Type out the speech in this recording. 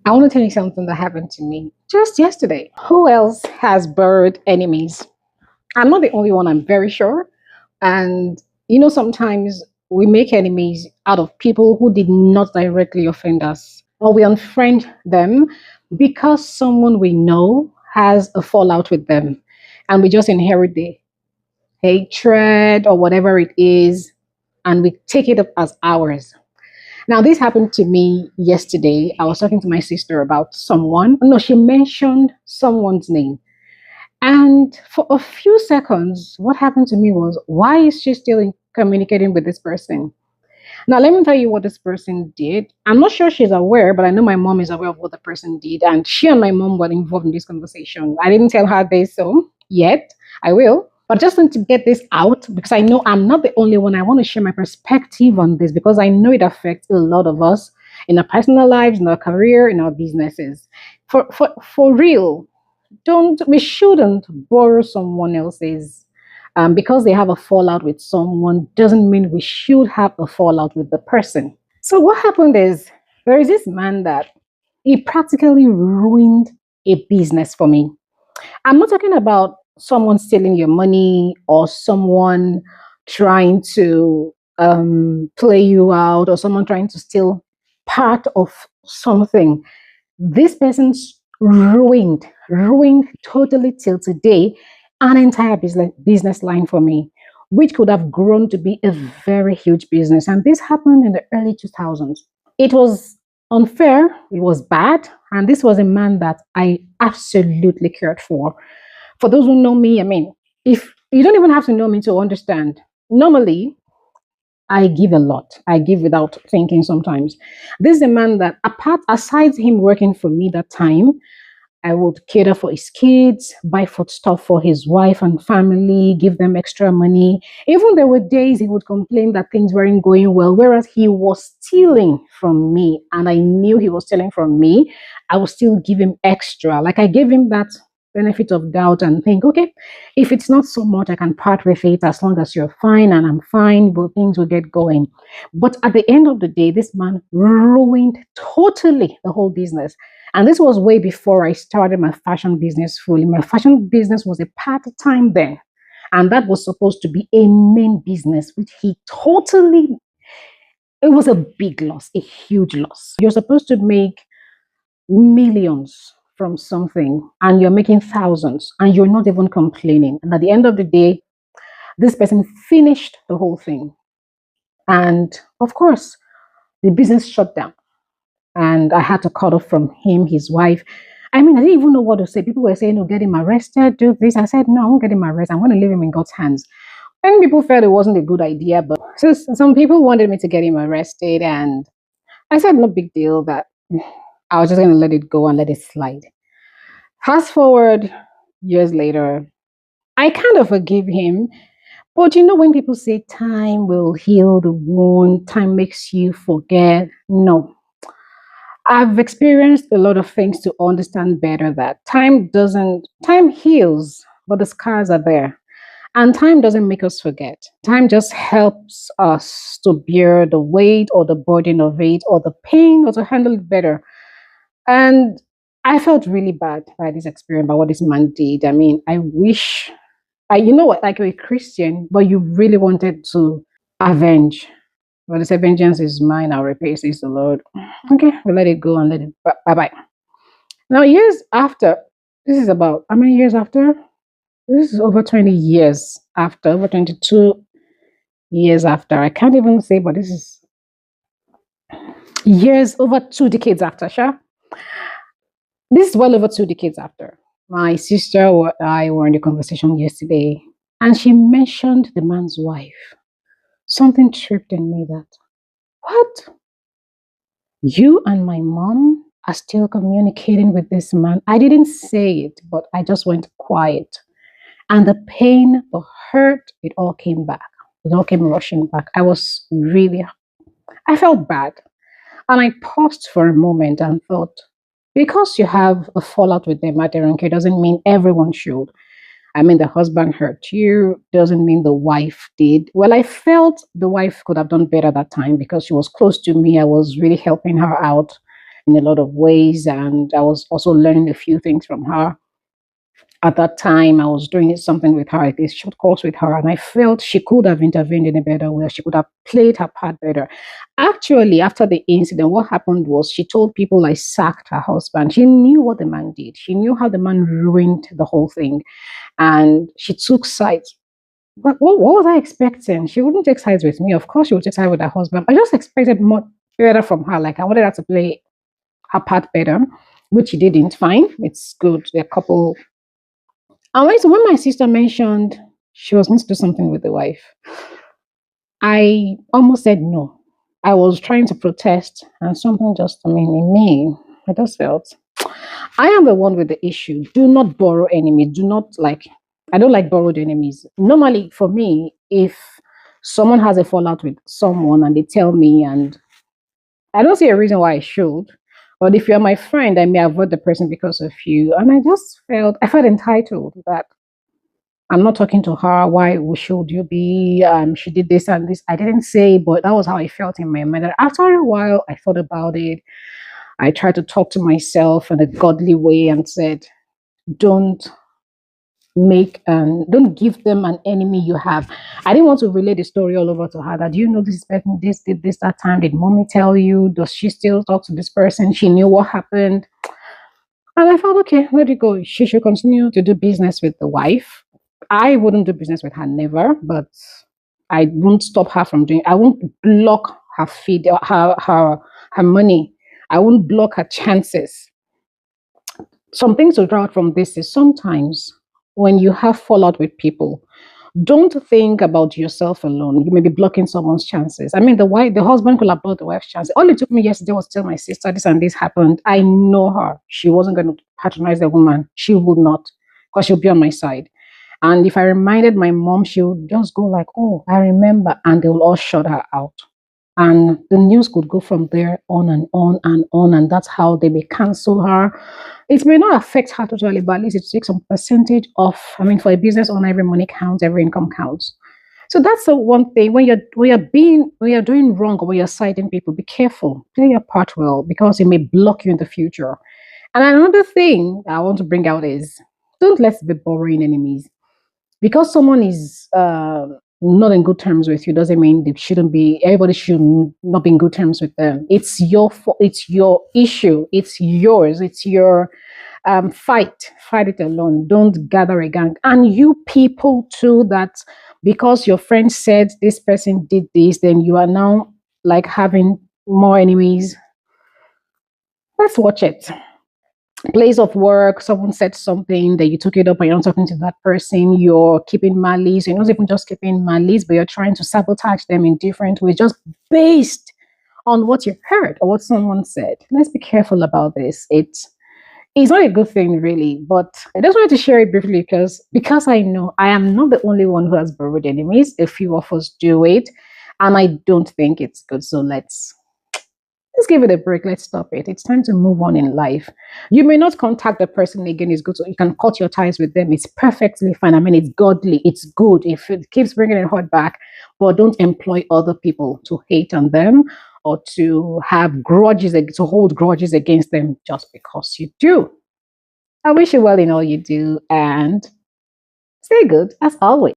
I want to tell you something that happened to me just yesterday. Who else has buried enemies? I'm not the only one, I'm very sure. And sometimes we make enemies out of people who did not directly offend us, or we unfriend them because someone we know has a fallout with them, and we just inherit the hatred or whatever it is, and we take it up as ours. Now, this happened to me yesterday. I was talking to my sister about someone. No, she mentioned someone's name. And for a few seconds, what happened to me was, why is she still communicating with this person? Now, let me tell you what this person did. I'm not sure she's aware, but I know my mom is aware of what the person did. And she and my mom were involved in this conversation. I didn't tell her this so yet. I will. But just want to get this out because I know I'm not the only one. I want to share my perspective on this because I know it affects a lot of us in our personal lives, in our career, in our businesses. For real, don't we shouldn't borrow someone else's because they have a fallout with someone doesn't mean we should have a fallout with the person. So what happened is there is this man that he practically ruined a business for me. I'm not talking about someone stealing your money or someone trying to play you out or someone trying to steal part of something. This person's ruined totally till today an entire business line for me, which could have grown to be a very huge business. And this happened in the early 2000s. It was unfair, it was bad, and this was a man that I absolutely cared for. For those who know me, I mean, if you don't even have to know me to understand, normally I give a lot. I give without thinking sometimes. This is a man that, aside him working for me that time, I would cater for his kids, buy food stuff for his wife and family, give them extra money. Even there were days he would complain that things weren't going well, whereas he was stealing from me, and I knew he was stealing from me. I would still give him extra. Like I gave him that benefit of doubt and think, okay, if it's not so much, I can part with it as long as you're fine and I'm fine, but things will get going. But at the end of the day, this man ruined totally the whole business. And this was way before I started my fashion business fully. My fashion business was a part time then. And that was supposed to be a main business, which he totally, it was a big loss, a huge loss. You're supposed to make millions from something and you're making thousands and you're not even complaining. And at the end of the day, this person finished the whole thing. And of course, the business shut down and I had to cut off from him, his wife. I mean, I didn't even know what to say. People were saying, "No, get him arrested, do this." I said, "No, I won't get him arrested. I'm going to leave him in God's hands." And people felt it wasn't a good idea, but so some people wanted me to get him arrested, and I said, "No big deal." That I was just going to let it go and let it slide. Fast forward years later, I kind of forgive him. But when people say time will heal the wound, time makes you forget. No, I've experienced a lot of things to understand better that time heals, but the scars are there. And time doesn't make us forget. Time just helps us to bear the weight or the burden of it or the pain or to handle it better. And I felt really bad by this experience, by what this man did. I mean, I wish, you know what, like you're a Christian, but you really wanted to avenge. But this vengeance is mine, I'll repay, says the Lord. Okay, we let it go and let it bye bye. Now, years after, this is about how many years after? This is over 20 years after, over 22 years after. I can't even say, but this is years, over 2 decades after, sure. This is well over 2 decades after. My sister and I were in the conversation yesterday, and she mentioned the man's wife. Something tripped in me that, what? You and my mom are still communicating with this man. I didn't say it, but I just went quiet. And the pain, the hurt, it all came back. It all came rushing back. I felt bad. And I paused for a moment and thought, because you have a fallout with them at Aderonke doesn't mean everyone should. I mean, the husband hurt you, doesn't mean the wife did. Well, I felt the wife could have done better that time because she was close to me. I was really helping her out. in a lot of ways. And I was also learning a few things from her. At that time, I was doing something with her, this short course with her, and I felt she could have intervened in a better way. She could have played her part better. Actually, after the incident, what happened was she told people I sacked her husband. She knew what the man did. She knew how the man ruined the whole thing, and she took sides. But what was I expecting? She wouldn't take sides with me. Of course, she would take sides with her husband. I just expected more better from her. Like I wanted her to play her part better, which she didn't. Fine, it's good. They're a couple. And when my sister mentioned she was going to do something with the wife, I almost said no. I was trying to protest, and something just, in me, I just felt I am the one with the issue. Do not borrow enemies. Do not like, I don't like borrowed enemies. Normally, for me, if someone has a fallout with someone and they tell me, and I don't see a reason why I should, but if you're my friend, I may avoid the person because of you. And I felt entitled that I'm not talking to her. Why should you be? She did this and this. I didn't say, but that was how I felt in my mind. And after a while, I thought about it. I tried to talk to myself in a godly way and said, don't don't give them an enemy you have. I didn't want to relay the story all over to her that, you know, this person, this did this, that time. Did mommy tell you? Does she still talk to this person? She knew what happened. And I felt, okay, let it go. She should continue to do business with the wife. I wouldn't do business with her, never, but I won't stop her from doing. I won't block her feed, her money. I won't block her chances. Some things to draw out from this is sometimes when you have fallout with people, don't think about yourself alone. You may be blocking someone's chances. The husband could have blocked the wife's chances. All it took me yesterday was to tell my sister this and this happened. I know her. She wasn't going to patronize the woman. She would not, because she'll be on my side. And if I reminded my mom, she would just go like, "Oh, I remember," and they will all shut her out. And the news could go from there on and on and on, and that's how they may cancel her. It may not affect her totally, but at least it takes some percentage off. For a business owner, every money counts, every income counts. So that's the one thing. When you're doing wrong or when you're citing people, be careful. Play your part well because it may block you in the future. And another thing I want to bring out is don't let's be borrowing enemies. Because someone is not in good terms with you doesn't mean they shouldn't be. Everybody should not be in good terms with them. It's your it's your issue. It's yours. It's your fight. Fight it alone. Don't gather a gang. And you people too, that because your friend said this person did this, then you are now like having more enemies. Let's watch it. Place of work, someone said something that you took it up and you're not talking to that person, you're keeping malice. You're not even just keeping malice, but you're trying to sabotage them in different ways, just based on what you heard or what someone said. Let's be careful about this. It's not a good thing, really, but I just wanted to share it briefly because I know I am not the only one who has borrowed enemies. A few of us do it, and I don't think it's good. So let's give it a break. Let's stop it. It's time to move on in life. You may not contact the person again. It's good. So you can cut your ties with them. It's perfectly fine. It's godly. It's good if it keeps bringing it hard back. But don't employ other people to hate on them or to have grudges, to hold grudges against them just because you do. I wish you well in all you do and stay good as always.